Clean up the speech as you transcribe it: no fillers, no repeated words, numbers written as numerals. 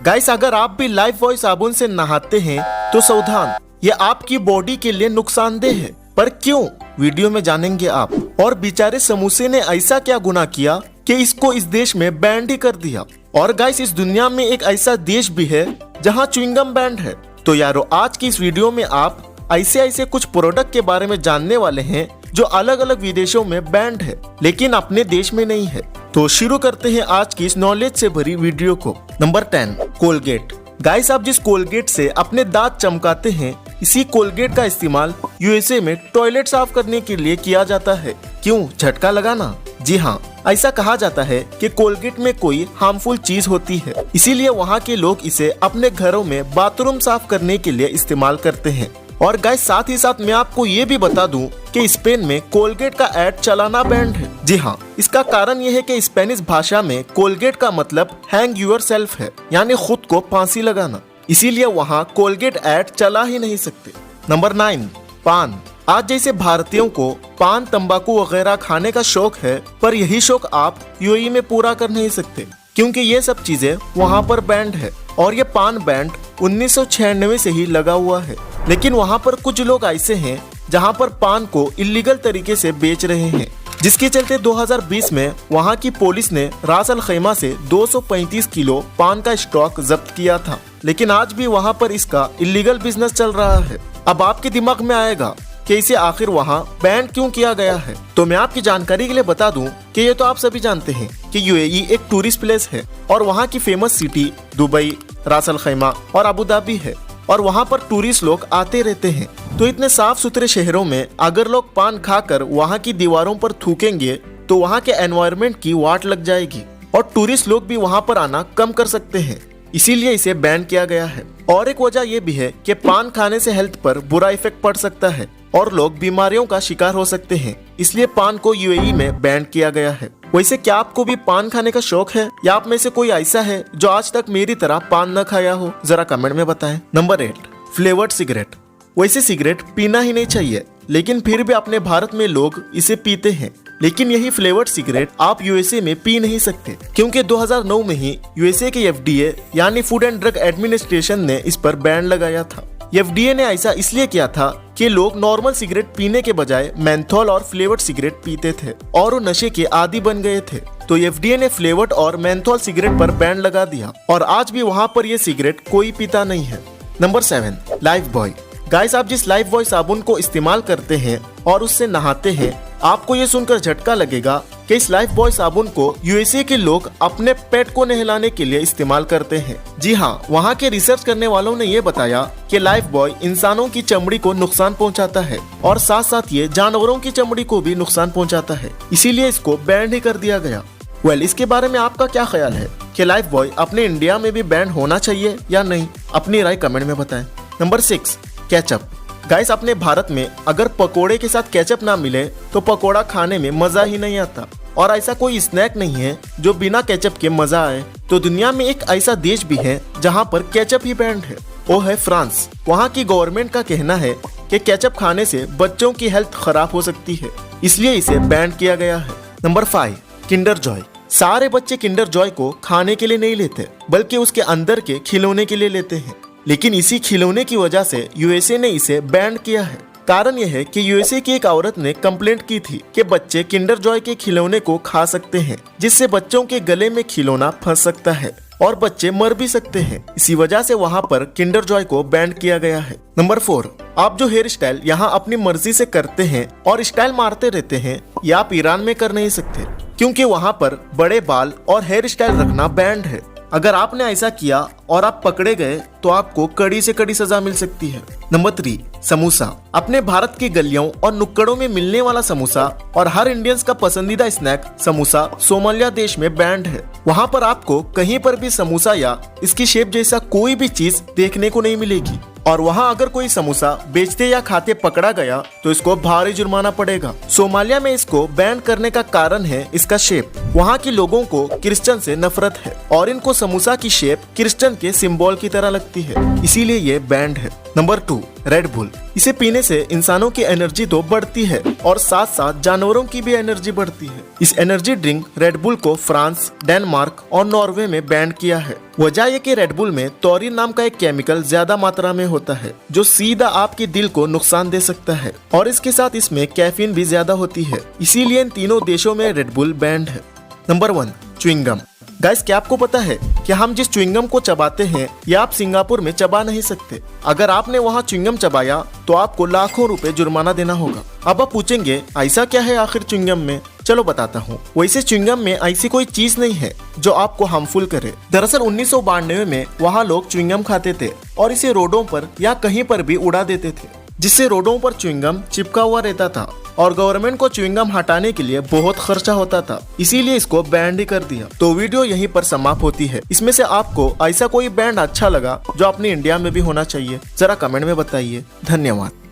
Guys अगर आप भी लाइफबॉय साबुन से नहाते हैं तो सावधान, ये आपकी बॉडी के लिए नुकसानदेह है। पर क्यों, वीडियो में जानेंगे आप। और बेचारे समोसे ने ऐसा क्या गुनाह किया कि इसको इस देश में बैन ही कर दिया। और गाइस इस दुनिया में एक ऐसा देश भी है जहां च्युइंगम बैंड है। तो यारो आज की इस वीडियो में आप ऐसे कुछ प्रोडक्ट के बारे में जानने वाले हैं जो अलग अलग विदेशों में बैंड है लेकिन अपने देश में नहीं है। तो शुरू करते हैं आज की इस नॉलेज से भरी वीडियो को। Number 10, Colgate. गाइस आप जिस कोलगेट से अपने दांत चमकाते हैं, इसी कोलगेट का इस्तेमाल यूएसए में टॉयलेट साफ करने के लिए किया जाता है। क्यों, झटका लगाना? जी हाँ, ऐसा कहा जाता है कि कोलगेट में कोई हार्मफुल चीज होती है, इसीलिए वहाँ के लोग इसे अपने घरों में बाथरूम साफ करने के लिए इस्तेमाल करते हैं। और गाइस साथ ही साथ मैं आपको ये भी बता दूं कि स्पेन में कोलगेट का ऐड चलाना बैंड है। जी हाँ, इसका कारण यह है कि स्पेनिश भाषा में कोलगेट का मतलब हैंग यूर सेल्फ है, यानी खुद को फांसी लगाना। इसीलिए वहाँ कोलगेट ऐड चला ही नहीं सकते। नंबर 9, पान। आज जैसे भारतीयों को पान, तंबाकू वगैरह खाने का शौक है, पर यही शौक आप यूएई में पूरा कर नहीं सकते क्योंकि ये सब चीजें वहाँ पर बैंड है। और ये पान बैंड 1996 से ही लगा हुआ है। लेकिन वहाँ पर कुछ लोग ऐसे हैं जहाँ पर पान को इलीगल तरीके से बेच रहे हैं, जिसके चलते 2020 में वहाँ की पुलिस ने रास अल खैमा से 235 किलो पान का स्टॉक जब्त किया था। लेकिन आज भी वहाँ पर इसका इलीगल बिजनेस चल रहा है। अब आपके दिमाग में आएगा कि इसे आखिर वहाँ बैन क्यों किया गया है। तो मैं आपकी जानकारी के लिए बता दूं कि ये तो आप सभी जानते हैं कि यूएई एक टूरिस्ट प्लेस है और वहाँ की फेमस सिटी दुबई, रास अल खैमा और अबू धाबी है और वहाँ पर टूरिस्ट लोग आते रहते हैं। तो इतने साफ सुथरे शहरों में अगर लोग पान खाकर वहाँ की दीवारों पर थूकेंगे तो वहाँ के एनवायरनमेंट की वाट लग जाएगी और टूरिस्ट लोग भी वहाँ पर आना कम कर सकते हैं। इसीलिए इसे बैन किया गया है। और एक वजह यह भी है कि पान खाने से हेल्थ पर बुरा इफेक्ट पड़ सकता है और लोग बीमारियों का शिकार हो सकते हैं। इसलिए पान को यूएई में बैन किया गया है। वैसे क्या आपको भी पान खाने का शौक है या आप में से कोई ऐसा है जो आज तक मेरी तरह पान न खाया हो? जरा कमेंट में बताएं। Number 8, flavoured cigarette. वैसे सिगरेट पीना ही नहीं चाहिए, लेकिन फिर भी अपने भारत में लोग इसे पीते हैं। लेकिन यही फ्लेवर्ड सिगरेट आप यूएसए में पी नहीं सकते क्योंकि 2009 में ही यूएसए के एफडीए यानी फूड एंड ड्रग एडमिनिस्ट्रेशन ने इस पर बैन लगाया था। एफडीए ने ऐसा इसलिए किया था कि लोग नॉर्मल सिगरेट पीने के बजाय मेंथोल और फ्लेवर्ड सिगरेट पीते थे और वो नशे के आदी बन गए थे। तो एफडीए ने फ्लेवर्ड और मेंथोल सिगरेट पर बैन लगा दिया और आज भी वहाँ पर ये सिगरेट कोई पीता नहीं है। Number 7, Lifebuoy. गाइस आप जिस लाइफबॉय साबुन को इस्तेमाल करते हैं और उससे नहाते हैं, आपको ये सुनकर झटका लगेगा कि इस लाइफबॉय साबुन को यूएसए के लोग अपने पेट को नहलाने के लिए इस्तेमाल करते हैं। जी हाँ, वहाँ के रिसर्च करने वालों ने ये बताया कि लाइफबॉय इंसानों की चमड़ी को नुकसान पहुँचाता है और साथ साथ ये जानवरों की चमड़ी को भी नुकसान पहुँचाता है। इसीलिए इसको बैन ही कर दिया गया। इसके बारे में आपका क्या ख्याल है कि लाइफबॉय अपने इंडिया में भी बैन होना चाहिए या नहीं? अपनी राय कमेंट में बताएं। Number 6, ketchup. गाइस अपने भारत में अगर पकोड़े के साथ केचप ना मिले तो पकोड़ा खाने में मजा ही नहीं आता। और ऐसा कोई स्नैक नहीं है जो बिना केचप के मजा आए। तो दुनिया में एक ऐसा देश भी है जहां पर केचप ही बैंड है, वो है फ्रांस। वहां की गवर्नमेंट का कहना है कि केचप खाने से बच्चों की हेल्थ खराब हो सकती है, इसलिए इसे बैन किया गया है। Number 5, Kinder Joy. सारे बच्चे किंडर जॉय को खाने के लिए नहीं लेते बल्कि उसके अंदर के खिलौने के लिए लेते हैं। लेकिन इसी खिलौने की वजह से यूएसए ने इसे बैन किया है। कारण यह है कि यूएसए की एक औरत ने कंप्लेंट की थी कि बच्चे किंडर जॉय के खिलौने को खा सकते हैं, जिससे बच्चों के गले में खिलौना फंस सकता है और बच्चे मर भी सकते हैं। इसी वजह से वहाँ पर किंडर जॉय को बैन किया गया है। नंबर 4, आप जो हेयर स्टाइल यहाँ अपनी मर्जी से करते हैं और स्टाइल मारते रहते हैं, ये आप ईरान में कर नहीं सकते क्योंकि वहाँ पर बड़े बाल और हेयर स्टाइल रखना बैंड है। अगर आपने ऐसा किया और आप पकड़े गए तो आपको कड़ी से कड़ी सजा मिल सकती है। नंबर 3, समोसा। अपने भारत की गलियों और नुक्कड़ों में मिलने वाला समोसा और हर इंडियंस का पसंदीदा स्नैक समोसा सोमालिया देश में बैंड है। वहाँ पर आपको कहीं पर भी समोसा या इसकी शेप जैसा कोई भी चीज देखने को नहीं मिलेगी और वहाँ अगर कोई समोसा बेचते या खाते पकड़ा गया तो इसको भारी जुर्माना पड़ेगा। सोमालिया में इसको बैन करने का कारण है इसका शेप। वहाँ के लोगों को क्रिश्चियन से नफरत है और इनको समोसा की शेप क्रिश्चियन के सिंबल की तरह लगती है, इसीलिए ये बैंड है। Number 2, red bull. इसे पीने से इंसानों की एनर्जी तो बढ़ती है और साथ साथ जानवरों की भी एनर्जी बढ़ती है। इस एनर्जी ड्रिंक रेड बुल को फ्रांस, डेनमार्क और नॉर्वे में बैन किया है। वजह यह कि रेड बुल में टॉरिन नाम का एक केमिकल ज्यादा मात्रा में होता है जो सीधा आपके दिल को नुकसान दे सकता है और इसके साथ इसमें कैफीन भी ज्यादा होती है, इसीलिए इन तीनों देशों में रेड बुल बैंड है। Number 1, chewing gum. गाइस, क्या आपको पता है कि हम जिस च्युइंगम को चबाते हैं ये आप सिंगापुर में चबा नहीं सकते। अगर आपने वहाँ च्युइंगम चबाया तो आपको लाखों रुपए जुर्माना देना होगा। अब आप पूछेंगे ऐसा क्या है आखिर च्युइंगम में? चलो बताता हूँ। वैसे च्युइंगम में ऐसी कोई चीज नहीं है जो आपको हार्मफुल करे। दरअसल 1992 में वहाँ लोग च्युइंगम खाते थे और इसे रोडों पर या कहीं पर भी उड़ा देते थे, जिससे रोडों पर च्युइंगम चिपका हुआ रहता था और गवर्नमेंट को च्युइंगम हटाने के लिए बहुत खर्चा होता था, इसीलिए इसको बैंड ही कर दिया। तो वीडियो यहीं पर समाप्त होती है। इसमें से आपको ऐसा कोई बैंड अच्छा लगा जो अपने इंडिया में भी होना चाहिए, जरा कमेंट में बताइए। धन्यवाद।